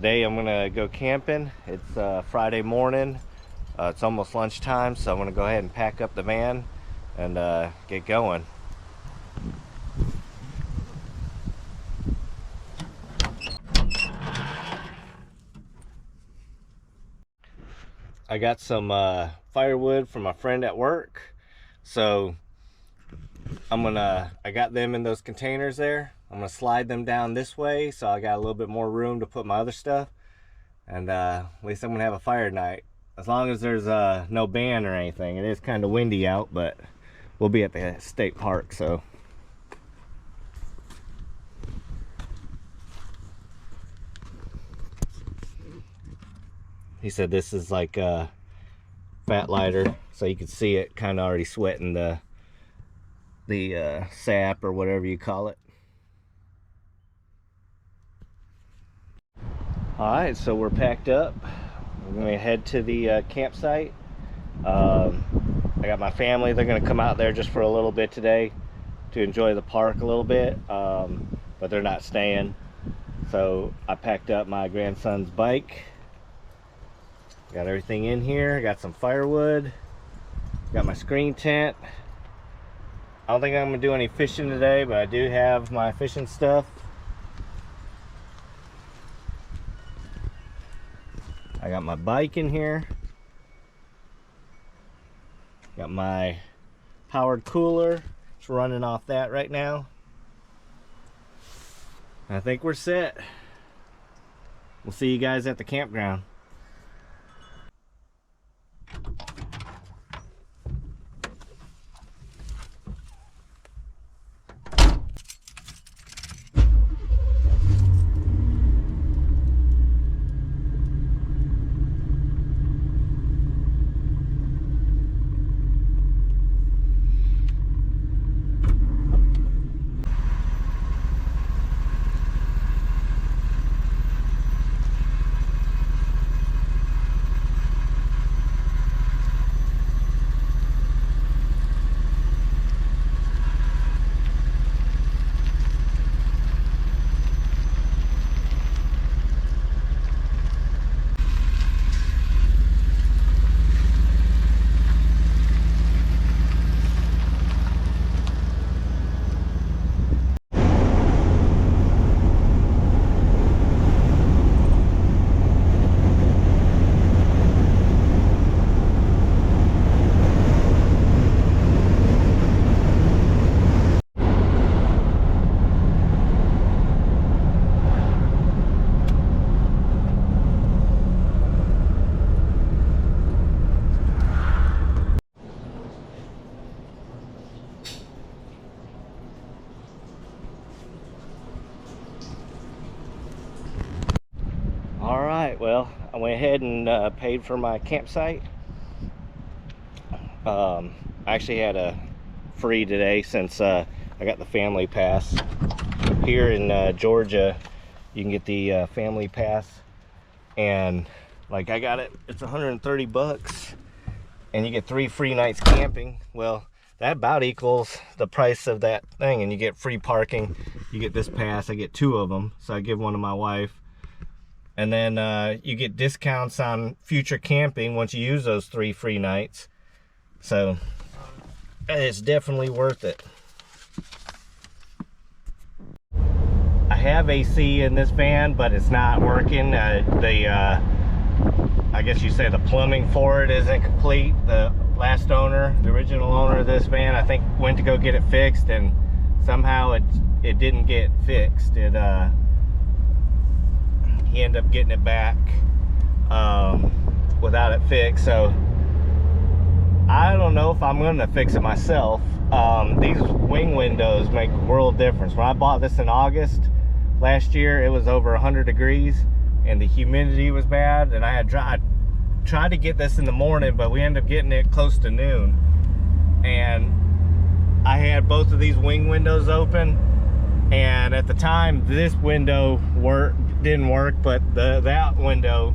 Today I'm gonna go camping. It's Friday morning. It's almost lunchtime, so I'm gonna go ahead and pack up the van and get going. I got some firewood from my friend at work, so I got them in those containers there. I'm gonna slide them down this way, so I got a little bit more room to put my other stuff, and at least I'm gonna have a fire tonight. As long as there's no band or anything. It is kind of windy out, but we'll be at the state park, so. He said this is like a fat lighter, so you can see it kind of already sweating the sap or whatever you call it. All right, so we're packed up. We're going to head to the campsite. I got my family. They're going to come out there just for a little bit today to enjoy the park a little bit, but they're not staying. So I packed up my grandson's bike. Got everything in here. Got some firewood. Got my screen tent. I don't think I'm going to do any fishing today, but I do have my fishing stuff. I got my bike in here. Got my powered cooler. It's running off that right now. I think we're set. We'll see you guys at the campground. Well, I went ahead and paid for my campsite. I actually had a free today since I got the family pass. Here in Georgia, you can get the family pass, and like I got it, it's 130 bucks, and you get 3 free nights camping. Well, that about equals the price of that thing, and you get free parking. You get this pass. I get 2 of them, so I give one to my wife. And then you get discounts on future camping once you use those 3 free nights. So it's definitely worth it. I have AC in this van, but it's not working. I guess you say the plumbing for it isn't complete. The last owner, the original owner of this van, I think went to go get it fixed, and somehow it didn't get fixed. He ended up getting it back without it fixed, so I don't know if I'm gonna fix it myself. These wing windows make a world difference. When I bought this in August last year, it was over 100 degrees and the humidity was bad, and I tried to get this in the morning, but we ended up getting it close to noon, and I had both of these wing windows open, and at the time this window didn't work, but that window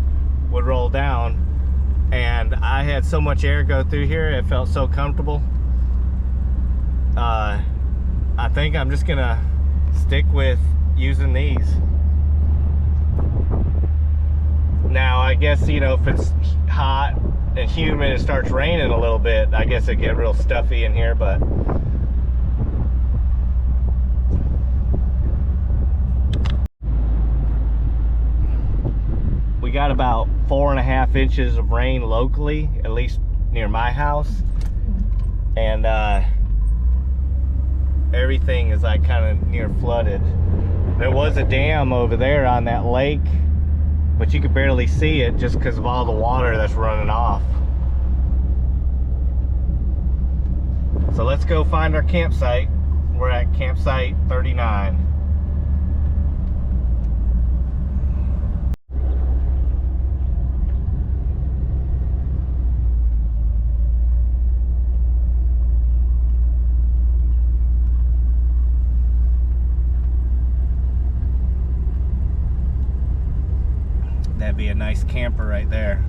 would roll down, and I had so much air go through here, it felt so comfortable. I think I'm just gonna stick with using these. Now, I guess, you know, if it's hot and humid, it starts raining a little bit, I guess it get real stuffy in here, but we got about 4.5 inches of rain locally, at least near my house, and everything is like kind of near flooded. There was a dam over there on that lake, but you could barely see it just because of all the water that's running off. So let's go find our campsite. We're at campsite 39. That'd be a nice camper right there.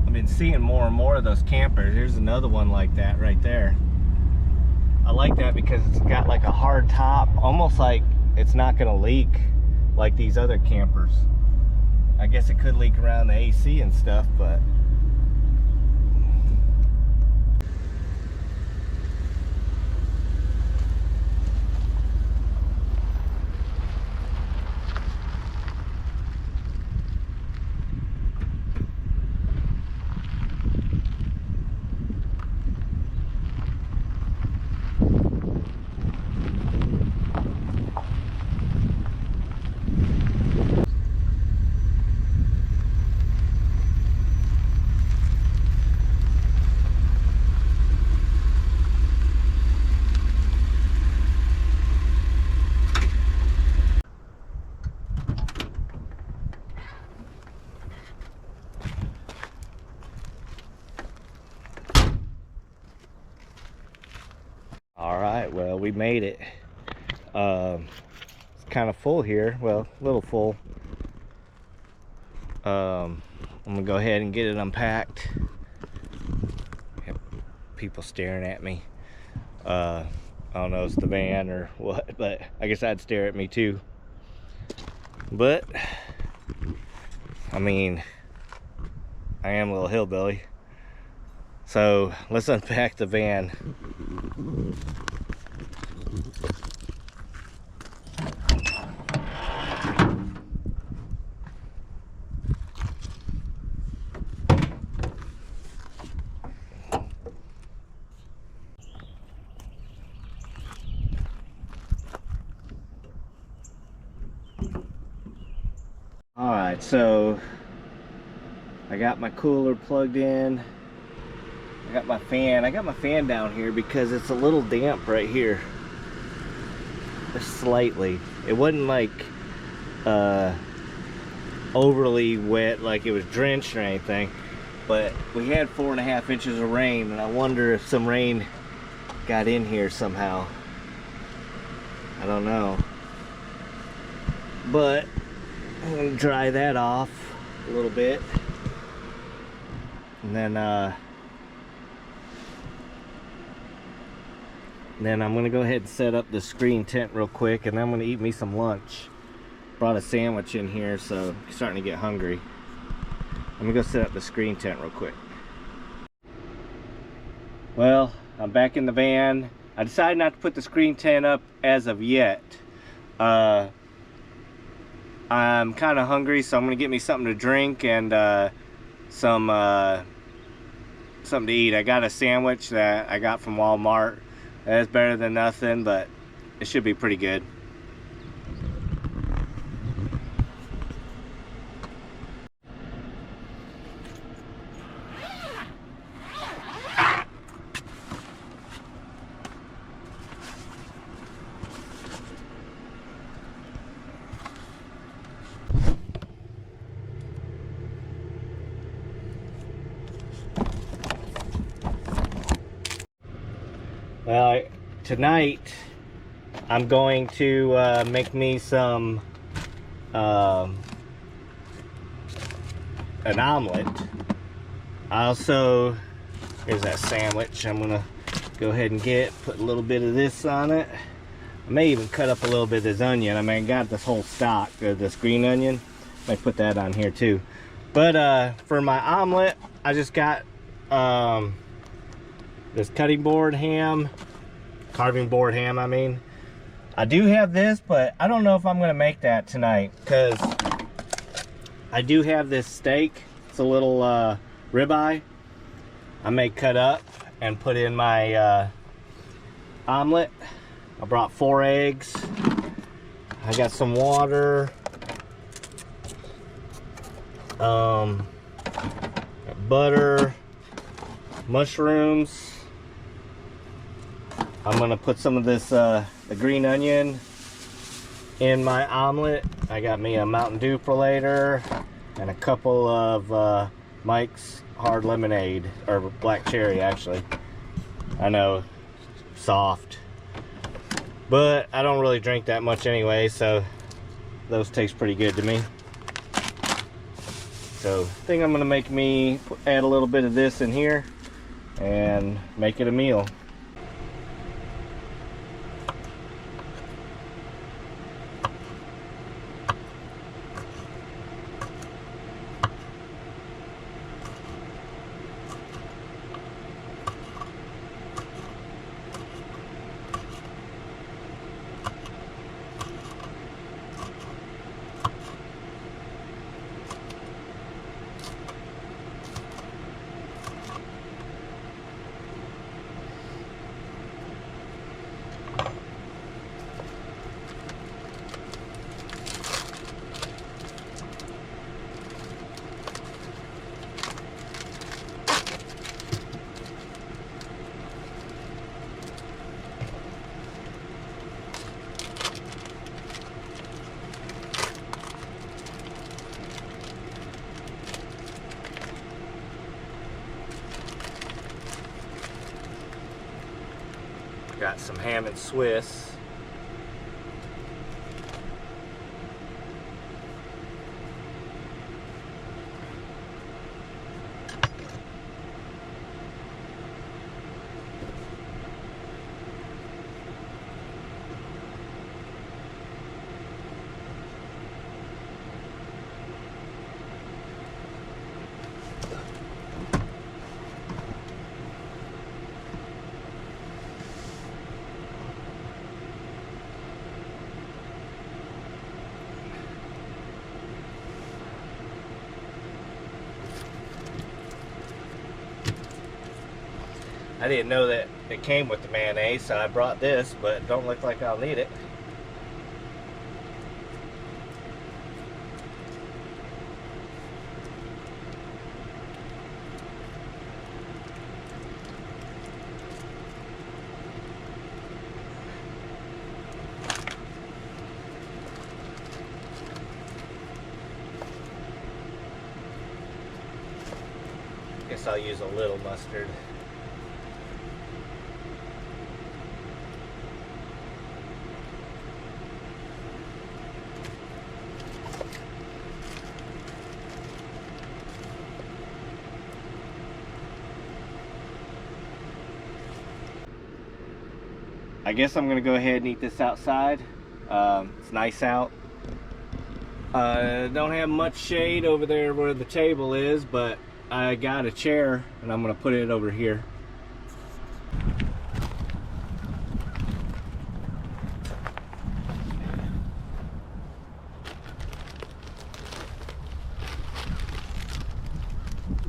I've been seeing more and more of those campers. Here's another one like that right there. I like that because it's got like a hard top, almost like it's not gonna leak like these other campers. I guess it could leak around the AC and stuff, but all right, well, we made it. It's kind of full here, well, a little full. I'm gonna go ahead and get it unpacked. Have people staring at me. I don't know if it's the van or what, but I guess I'd stare at me too. But I mean, I am a little hillbilly. So let's unpack the van. All right, so I got my cooler plugged in. I got my fan down here because it's a little damp right here, just slightly. It wasn't like overly wet, like it was drenched or anything, but we had 4.5 inches of rain, and I wonder if some rain got in here somehow. I don't know, but I'm gonna dry that off a little bit, and then I'm gonna go ahead and set up the screen tent real quick, and then I'm gonna eat me some lunch. Brought a sandwich in here, so I'm starting to get hungry. I'm gonna go set up the screen tent real quick. Well, I'm back in the van. I decided not to put the screen tent up as of yet. I'm kind of hungry, so I'm gonna get me something to drink and something to eat. I got a sandwich that I got from Walmart. That's better than nothing, but it should be pretty good. Well, tonight I'm going to make me some an omelet. I also, here's that sandwich I'm gonna go ahead and put a little bit of this on it. I may even cut up a little bit of this onion. I mean, I got this whole stock of this green onion. I might put that on here too. But for my omelet, I just got this carving board ham, I mean. I do have this, but I don't know if I'm gonna make that tonight, because I do have this steak. It's a little ribeye. I may cut up and put in my omelet. I brought 4 eggs. I got some water. Butter, mushrooms. I'm gonna put some of this the green onion in my omelet. I got me a Mountain Dew for later and a couple of Mike's hard lemonade, or black cherry actually. I know, soft, but I don't really drink that much anyway, so those taste pretty good to me. So I think I'm gonna add a little bit of this in here and make it a meal. Got some ham and Swiss. I didn't know that it came with the mayonnaise, so I brought this, but it don't look like I'll need it. Guess I'll use a little mustard. I guess I'm gonna go ahead and eat this outside. It's nice out. Don't have much shade over there where the table is, but I got a chair and I'm gonna put it over here.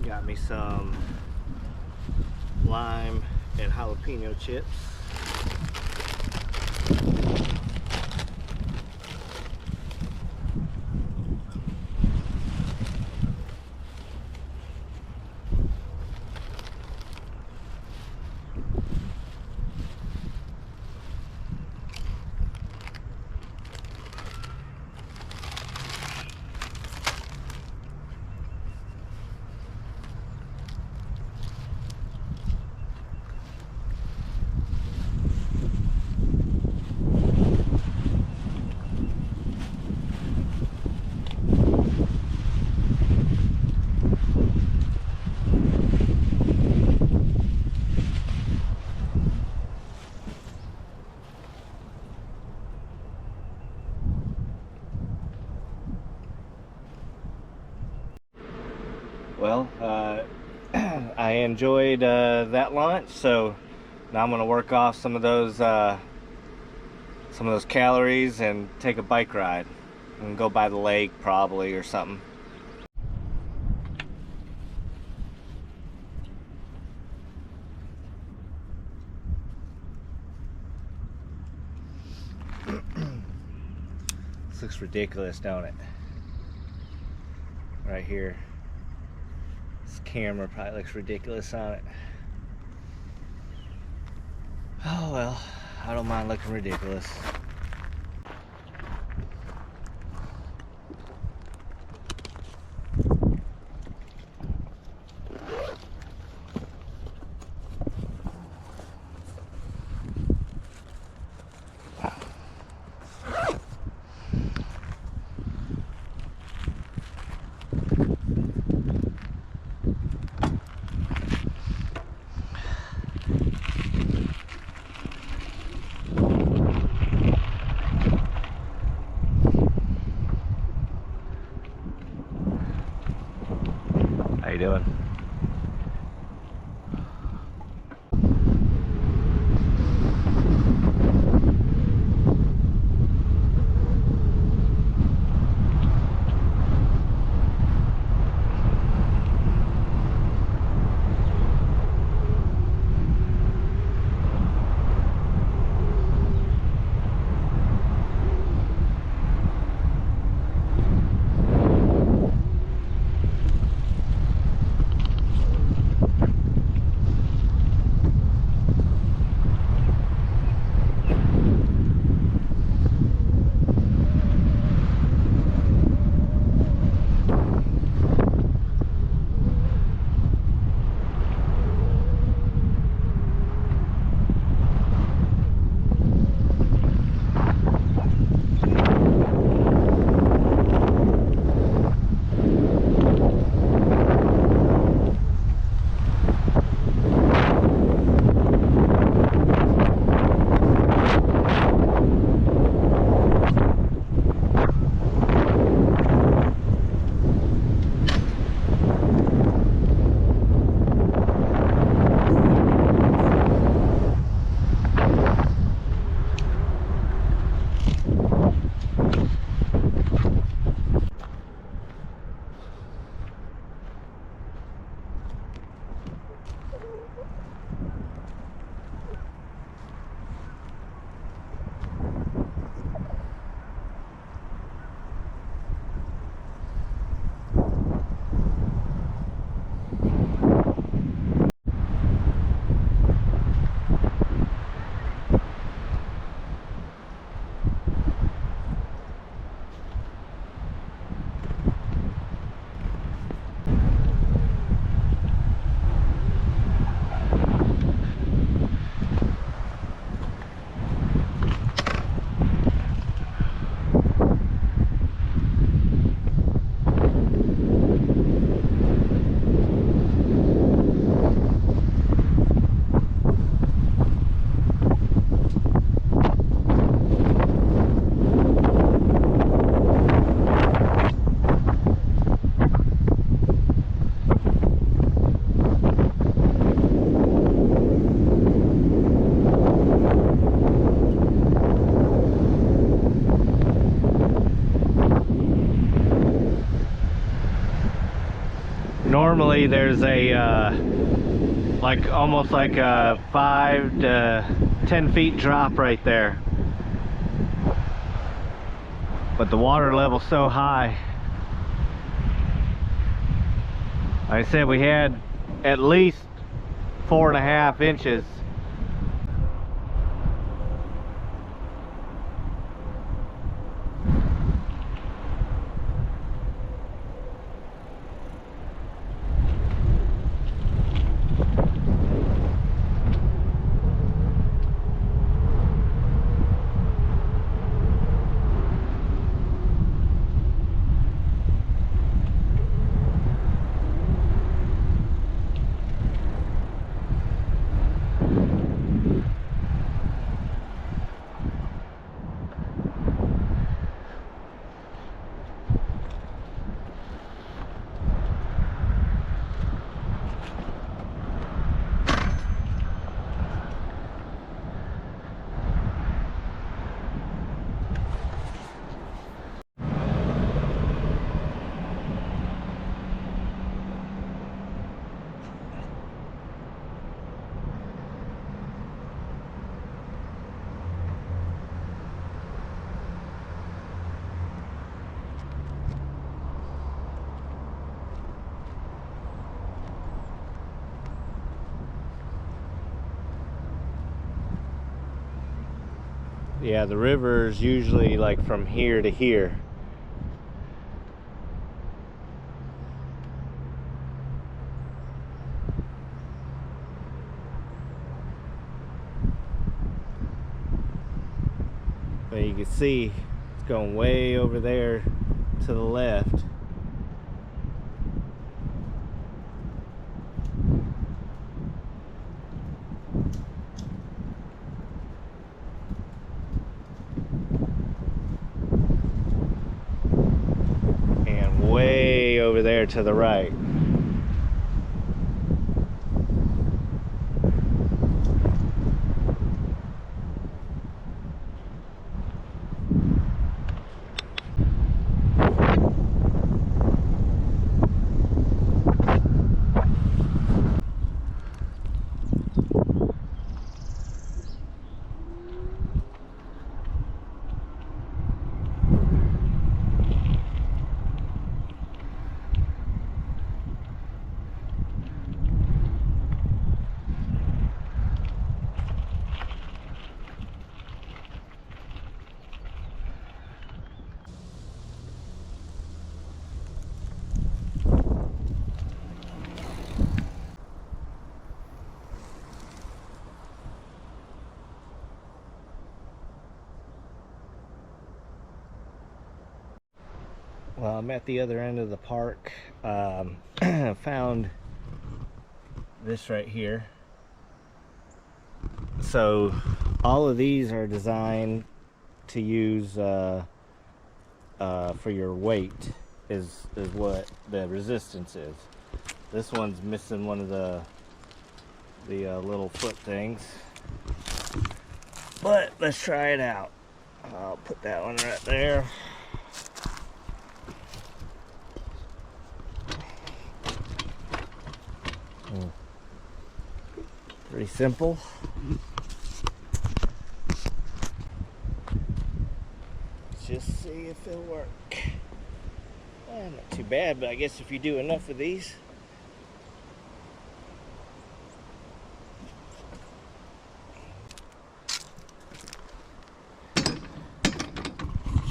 Got me some lime and jalapeno chips. Well, I enjoyed that lunch, so now I'm gonna work off some of those calories and take a bike ride and go by the lake probably or something. This looks ridiculous, don't it? Right here. This camera probably looks ridiculous on it. Oh well, I don't mind looking ridiculous. How you doing? Normally there's a like almost like a 5 to 10 feet drop right there, but the water level's so high. Like I said, we had at least 4.5 inches. Yeah, the river is usually like from here to here. But you can see it's going way over there to the left. And way over there to the right. Well, I'm at the other end of the park. Found this right here. So all of these are designed to use for your weight is what the resistance is. This one's missing one of the little foot things, but let's try it out. I'll put that one right there. Pretty simple. Let's just see if it'll work. Not too bad, but I guess if you do enough of these.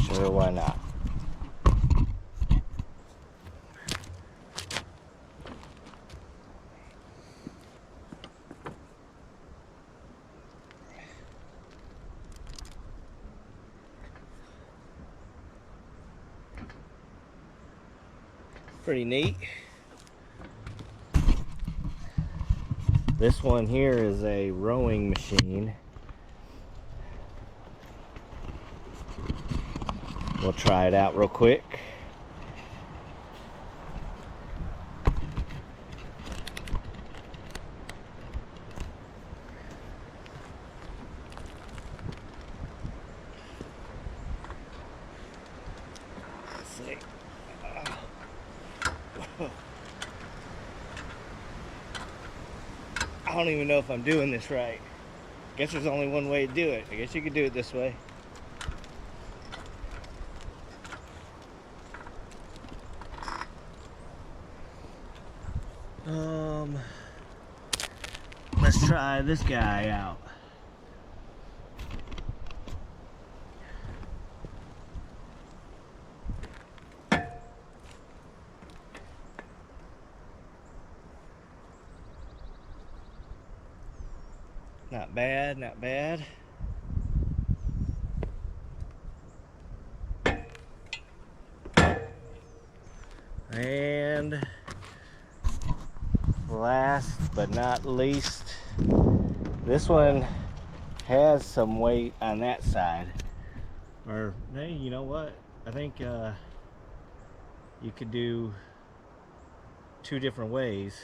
Sure, why not? Pretty neat. This one here is a rowing machine. We'll try it out real quick. Let's see. I don't even know if I'm doing this right. Guess there's only one way to do it. I guess you could do it this way. Let's try this guy out. Not bad, not bad. And last but not least, this one has some weight on that side. Or, hey, you know what? I think you could do two different ways.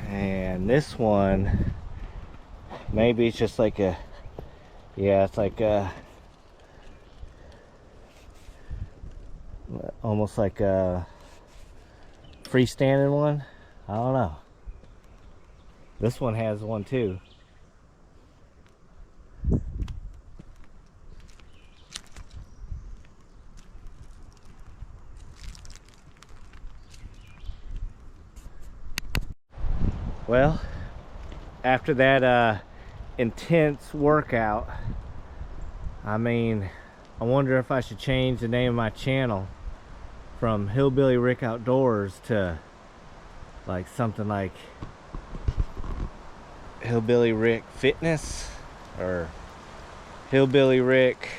And this one, maybe it's just like a, yeah, it's like a, almost like a freestanding one. I don't know. This one has one too. Well, after that intense workout, I mean, I wonder if I should change the name of my channel from Hillbilly Rick Outdoors to like something like Hillbilly Rick Fitness or Hillbilly Rick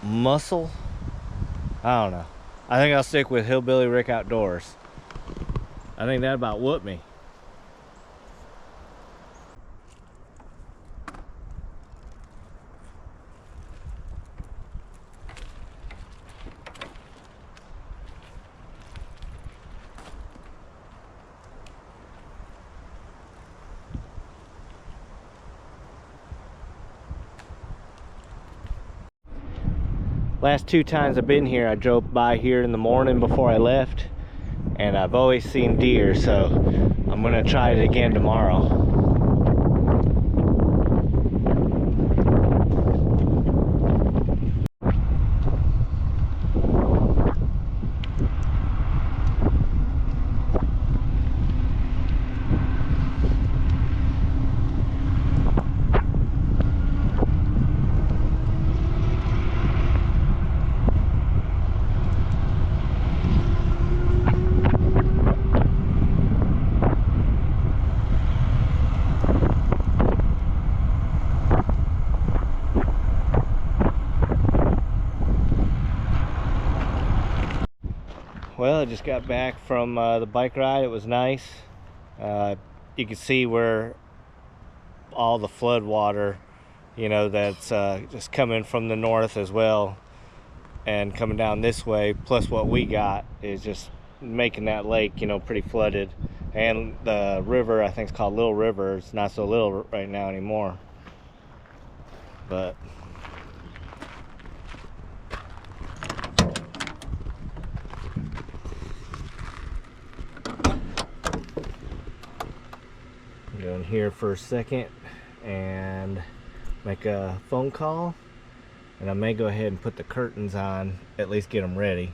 Muscle. I don't know. I think I'll stick with Hillbilly Rick Outdoors. I think that about whooped me. Last 2 times I've been here, I drove by here in the morning before I left, and I've always seen deer, so I'm gonna try it again tomorrow. Well, I just got back from the bike ride. It was nice. You can see where all the flood water, you know, that's just coming from the north as well and coming down this way, plus what we got is just making that lake, you know, pretty flooded. And the river, I think it's called Little River. It's not so little right now anymore, but go in here for a second and make a phone call, and I may go ahead and put the curtains on, at least get them ready.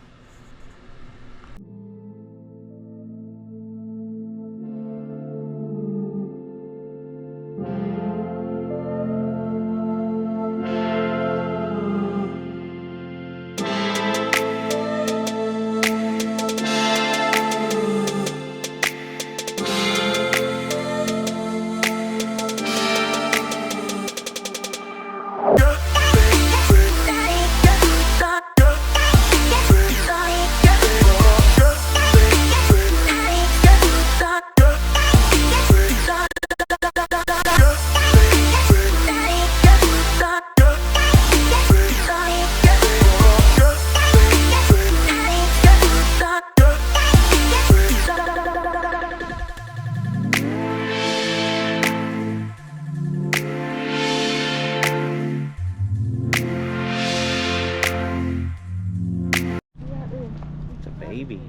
Baby.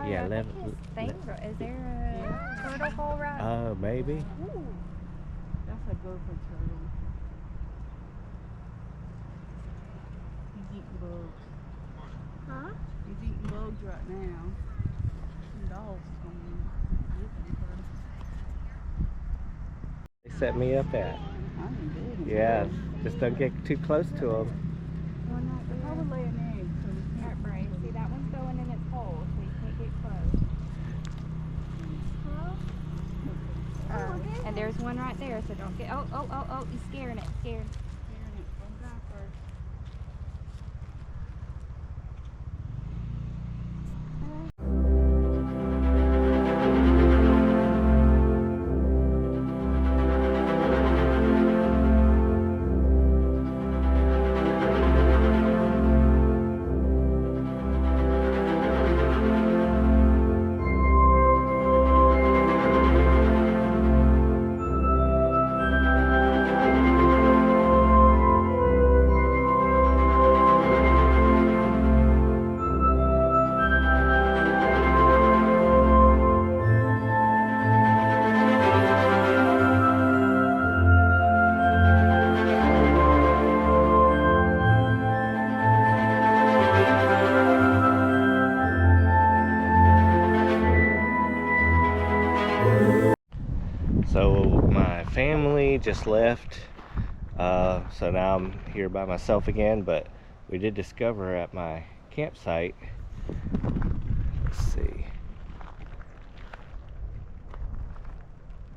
Yeah, let Is there a turtle hole right? Maybe. Ooh, that's a gopher turtle. He's eating bugs. Huh? He's eating bugs right now. Some dogs coming looking for him. They set me up at. I didn't do it. Yeah, just don't get too close to them. One right They're there. probably laying eggs, so we can't Alright, Bray. See, that one's going in its hole, so you can't get close. And there's one right there, so don't get. Oh, you're scaring it. Scared. Scaring it. Don't die first. So my family just left, so now I'm here by myself again, but we did discover at my campsite, let's see, I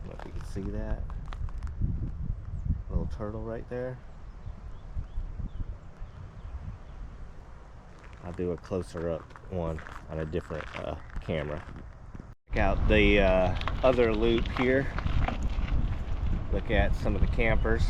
don't know if you can see that little turtle right there. I'll do a closer up one on a different camera. Check out the other loop here. Look at some of the campers.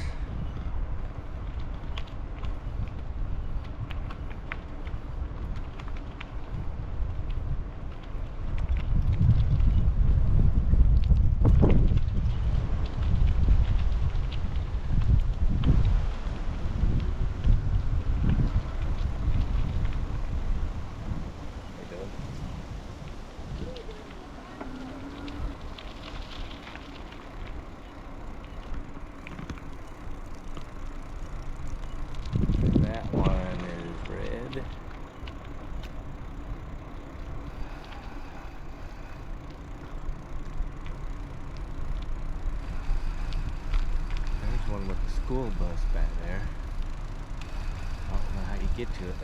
That one is red. There's one with the school bus back there. I don't know how you get to it.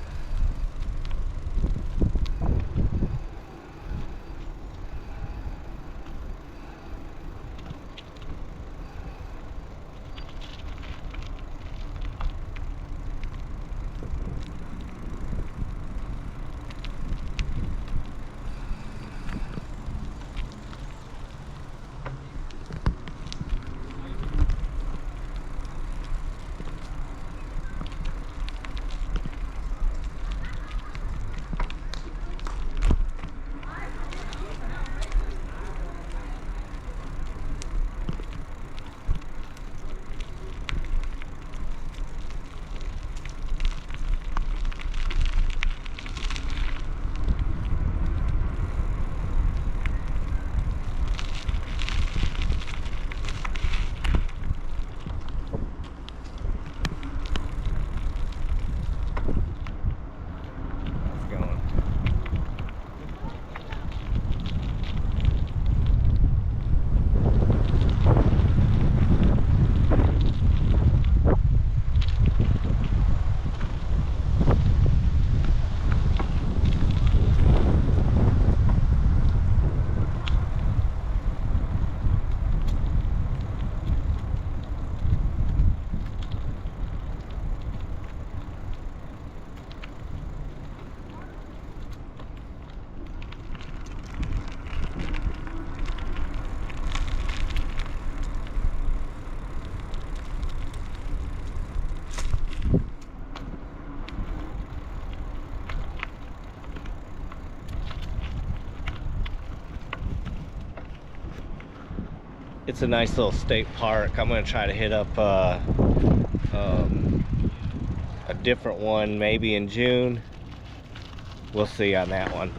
It's a nice little state park. I'm gonna try to hit up a different one maybe in June. We'll see on that one.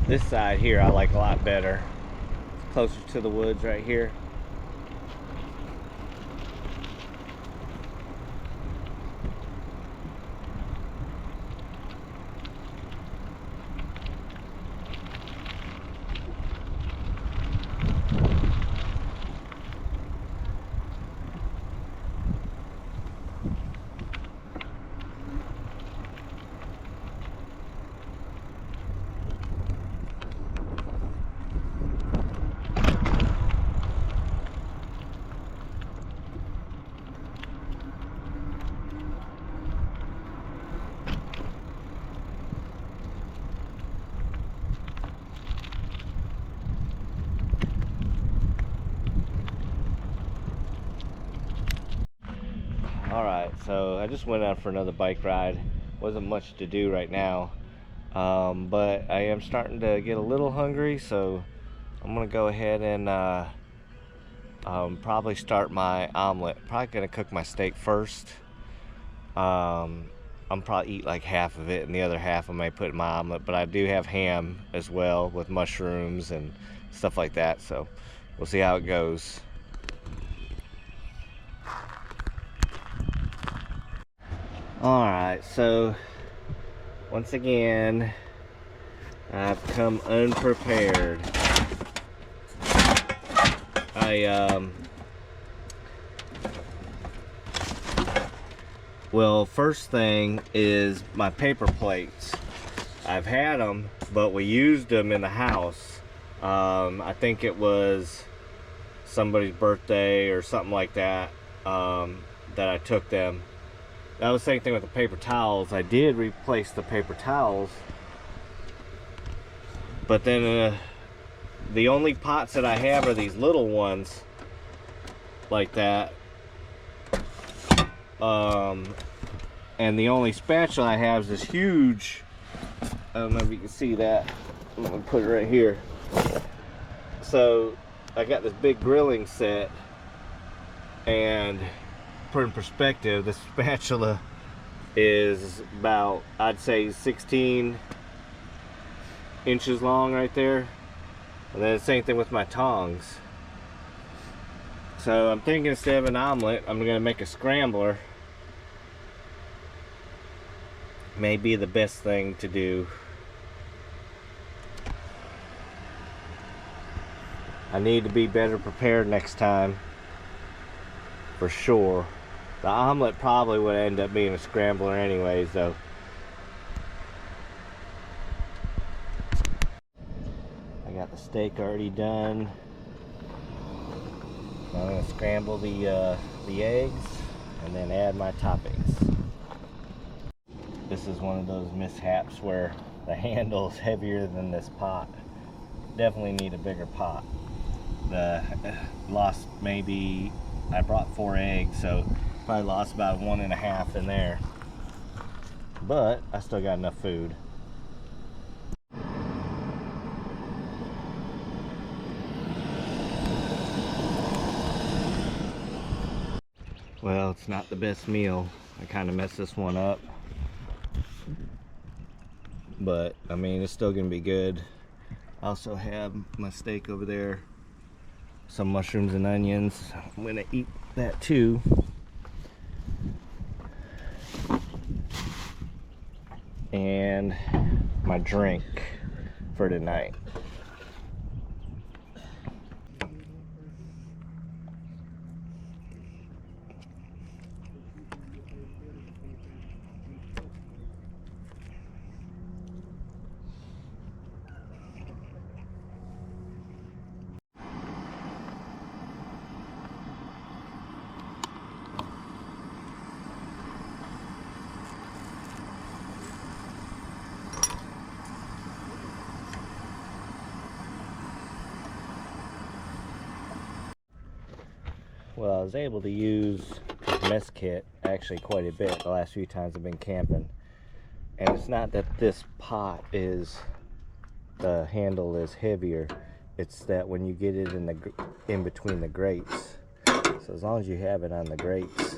This side here I like a lot better. It's closer to the woods right here. Alright, so I just went out for another bike ride. Wasn't much to do right now, but I am starting to get a little hungry, so I'm gonna go ahead and probably start my omelet. Probably gonna cook my steak first. I'm probably eat like half of it, and the other half I may put in my omelet, but I do have ham as well with mushrooms and stuff like that, so we'll see how it goes. Alright, so once again I've come unprepared. Well, first thing is my paper plates. I've had them, but we used them in the house. I think it was somebody's birthday or something like that, that I took them. That was the same thing with the paper towels. I did replace the paper towels, but then the only pots that I have are these little ones like that. And the only spatula I have is this huge, I don't know if you can see that. I'm gonna put it right here. So I got this big grilling set, and put in perspective, the spatula is about, I'd say 16 inches long right there. And then the same thing with my tongs. So I'm thinking instead of an omelet, I'm gonna make a scrambler. May be the best thing to do. I need to be better prepared next time, for sure. The omelet probably would end up being a scrambler anyways, though. I got the steak already done. I'm gonna scramble the eggs and then add my toppings. This is one of those mishaps where the handle is heavier than this pot. Definitely need a bigger pot. Lost maybe, I brought 4 eggs, so probably lost about 1.5 in there. But I still got enough food. Well, it's not the best meal. I kind of messed this one up. But, I mean, it's still gonna be good. I also have my steak over there. Some mushrooms and onions. I'm gonna eat that too. And my drink for tonight. Well, I was able to use this mess kit actually quite a bit the last few times I've been camping. And it's not that this pot is, the handle is heavier. It's that when you get it in between the grates. So as long as you have it on the grates,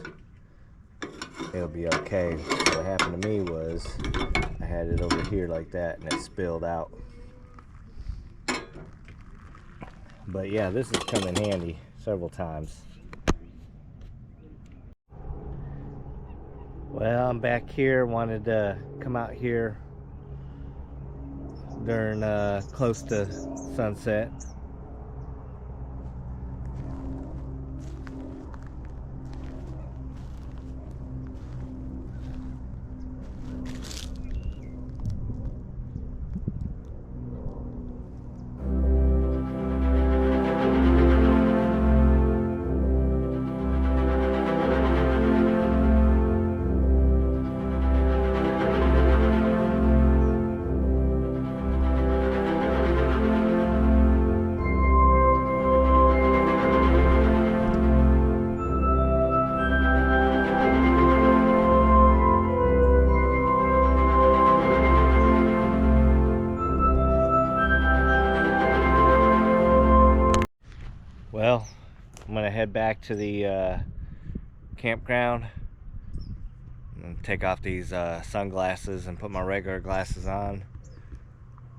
it'll be okay. What happened to me was I had it over here like that and it spilled out. But yeah, this has come in handy several times. Well, I'm back here. Wanted to come out here during close to sunset. head back to the campground. I'm gonna take off these sunglasses and put my regular glasses on.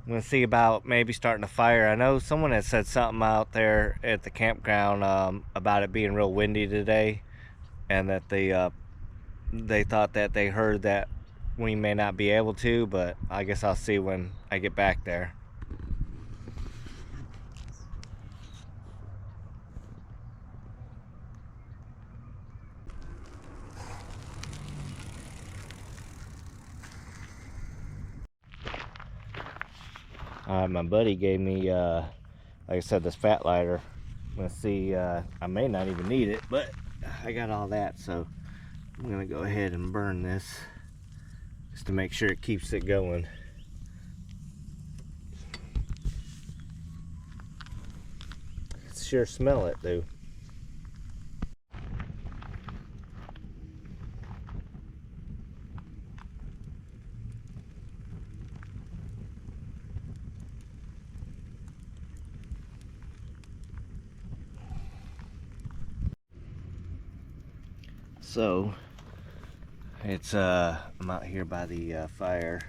I'm gonna see about maybe starting a fire. I know someone had said something out there at the campground about it being real windy today, and that they thought that they heard that we may not be able to, but I guess I'll see when I get back there. My buddy gave me, like I said, this fat lighter. I'm gonna see, I may not even need it, but I got all that, so I'm gonna go ahead and burn this just to make sure it keeps it going. Sure smell it though. So it's I'm out here by the fire,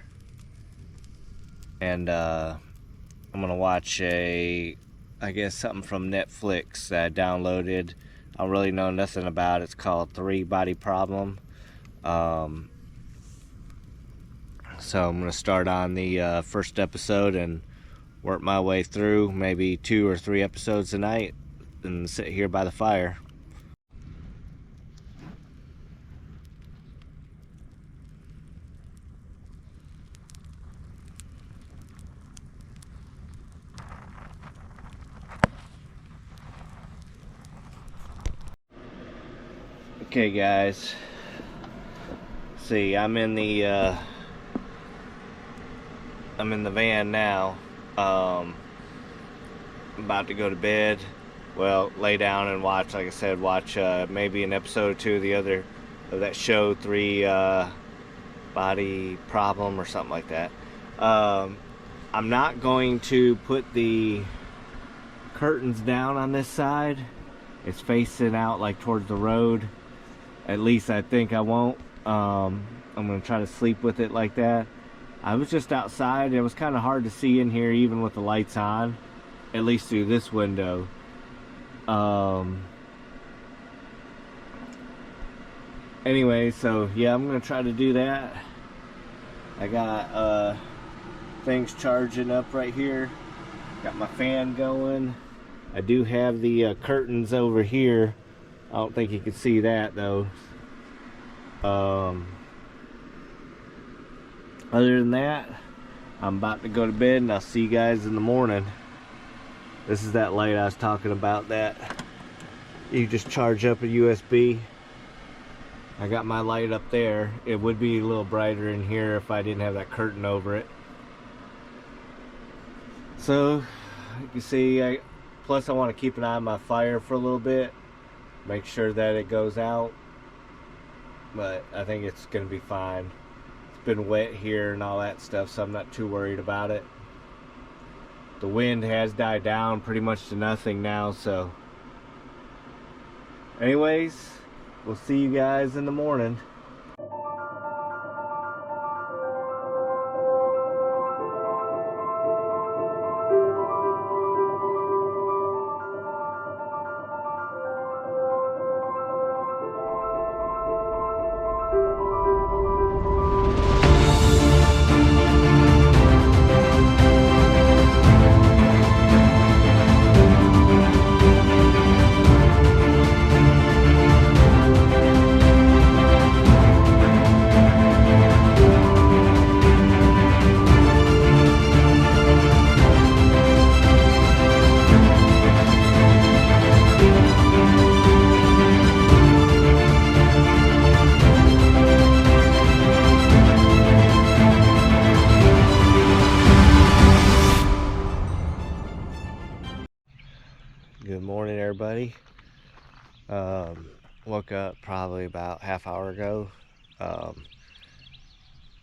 and I'm gonna watch I guess something from Netflix that I downloaded. I don't really know nothing about it. It's called 3 Body Problem. So I'm gonna start on the first episode and work my way through maybe 2 or 3 episodes a night and sit here by the fire. Okay guys, see, I'm in the van now. I'm about to go to bed. Well, lay down and watch, like I said, watch maybe an episode or 2 of that show, 3 Body Problem or something like that. I'm not going to put the curtains down on this side. It's facing out like towards the road. At least I think I won't. I'm gonna try to sleep with it like that. I was just outside. It was kind of hard to see in here even with the lights on, at least through this window. Anyway, so yeah, I'm gonna try to do that. I got things charging up right here. Got my fan going. I do have the curtains over here. I don't think you can see that though. Other than that, I'm about to go to bed, and I'll see you guys in the morning. This is that light I was talking about that you just charge up a USB. I got my light up there. It would be a little brighter in here if I didn't have that curtain over it. So you can see, plus I want to keep an eye on my fire for a little bit, make sure that it goes out, but I think it's gonna be fine. It's been wet here and all that stuff, so I'm not too worried about it. The wind has died down pretty much to nothing now, so anyways, we'll see you guys in the morning. Good morning, everybody. Woke up probably about half hour ago.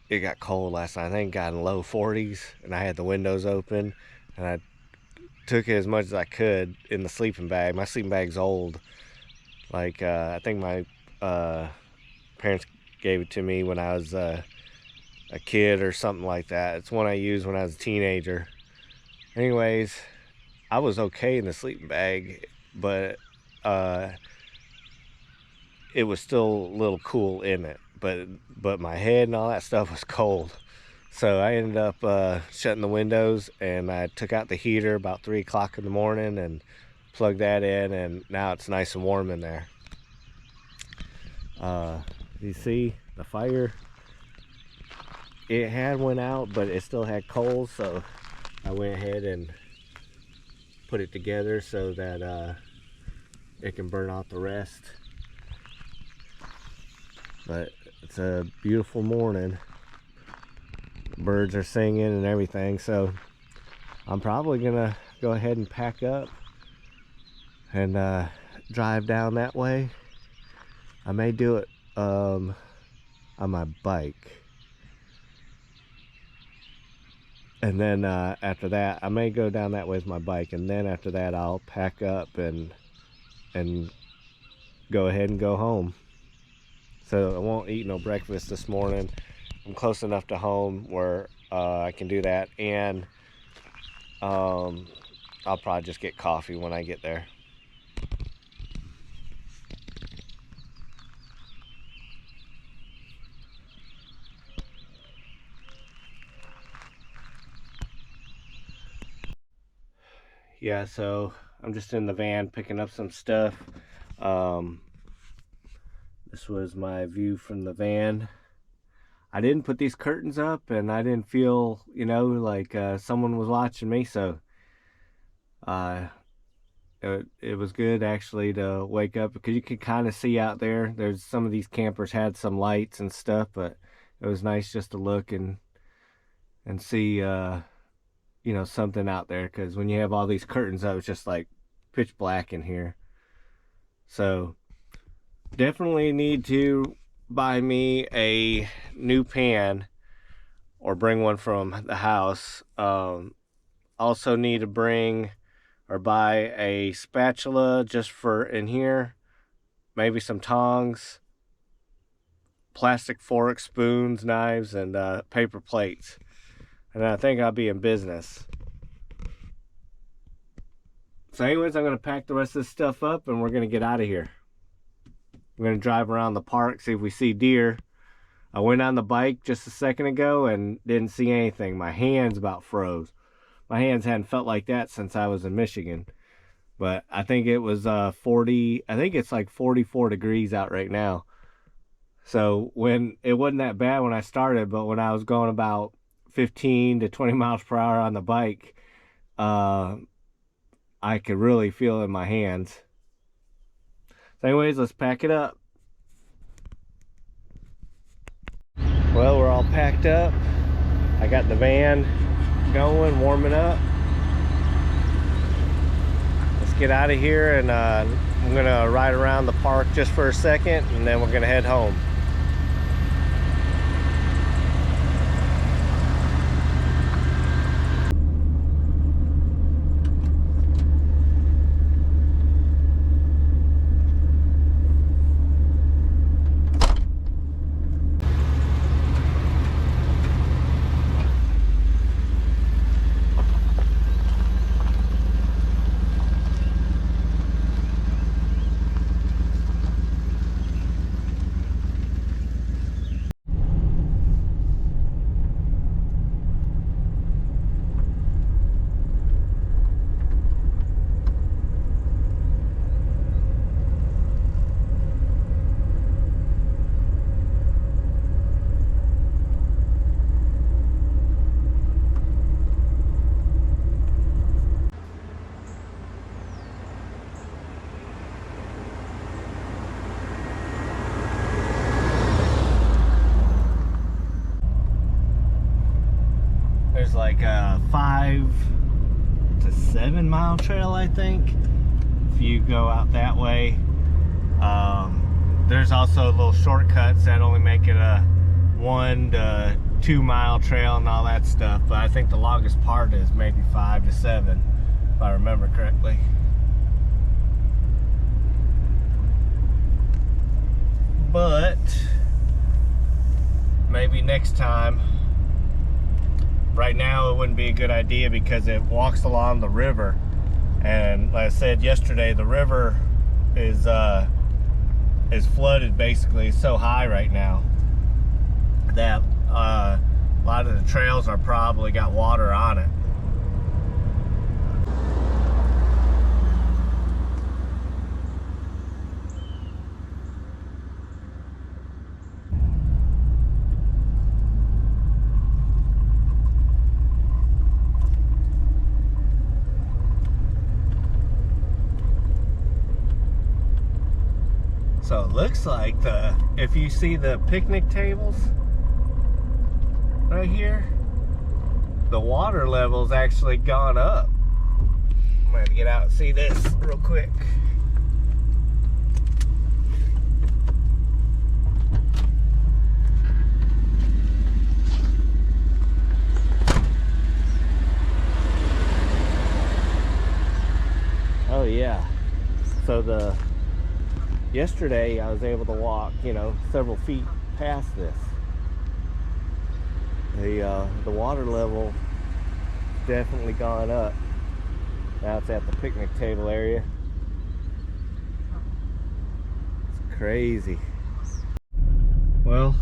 It got cold last night. I think it got in low 40s, and I had the windows open, and I took it as much as I could in the sleeping bag. My sleeping bag's old. Like I think my parents gave it to me when I was a kid or something like that. It's one I used when I was a teenager. Anyways, I was okay in the sleeping bag, but it was still a little cool in it. But my head and all that stuff was cold. So I ended up shutting the windows, and I took out the heater about 3 o'clock in the morning and plugged that in, and now it's nice and warm in there. You see the fire, it had went out, but it still had coals, so I went ahead and put it together so that it can burn out the rest. But it's a beautiful morning. Birds are singing and everything, so I'm probably gonna go ahead and pack up and drive down that way. I may do it on my bike, and then after that I may go down that way with my bike, and then after that I'll pack up and go ahead and go home. So I won't eat no breakfast this morning. I'm close enough to home where I can do that, and I'll probably just get coffee when I get there. Yeah, so I'm just in the van picking up some stuff. This was my view from the van. I didn't put these curtains up, and I didn't feel, you know, like someone was watching me, so it was good actually to wake up, because you could kind of see out there. There's some of these campers had some lights and stuff, but it was nice just to look and see you know, something out there, because when you have all these curtains up, it's just like pitch black in here. So definitely need to buy me a new pan or bring one from the house. Also need to bring or buy a spatula just for in here, maybe some tongs, plastic forks, spoons, knives, and paper plates. And I think I'll be in business. So anyways, I'm going to pack the rest of this stuff up, and we're going to get out of here. We're going to drive around the park, see if we see deer. I went on the bike just a second ago and didn't see anything. My hands about froze. My hands hadn't felt like that since I was in Michigan. But I think it was 40, I think it's like 44 degrees out right now. So when it wasn't that bad when I started, but when I was going about 15 to 20 miles per hour on the bike, I could really feel it in my hands. So anyways, let's pack it up. Well, we're all packed up. I got the van going, warming up. Let's get out of here, and I'm gonna ride around the park just for a second, and then we're gonna head home. There's like a 5 to 7 mile trail, I think, if you go out that way. There's also little shortcuts that only make it a 1 to 2 mile trail and all that stuff, but I think the longest part is maybe 5 to 7, if I remember correctly. but maybe next time. Right now it wouldn't be a good idea because it walks along the river, and like I said yesterday, the river is flooded basically. It's so high right now that a lot of the trails are probably got water on it. So it looks like if you see the picnic tables right here, the water level's actually gone up. I'm gonna get out and see this real quick. Oh yeah. So yesterday I was able to walk, several feet past this. The water level definitely gone up. Now it's at the picnic table area. It's crazy. Well,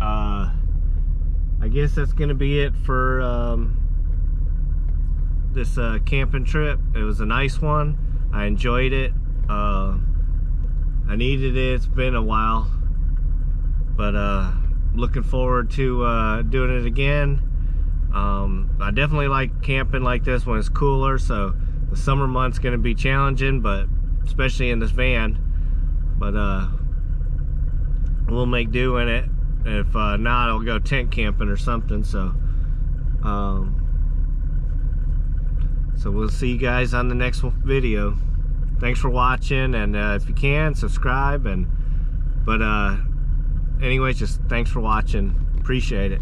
I guess that's gonna be it for this camping trip. It was a nice one. I enjoyed it. I needed it. It's been a while, but looking forward to doing it again. I definitely like camping like this when it's cooler, so the summer months going to be challenging, but especially in this van. But we'll make do in it. If not, I'll go tent camping or something. So we'll see you guys on the next video. Thanks for watching, and if you can, subscribe. But anyways, just thanks for watching. Appreciate it.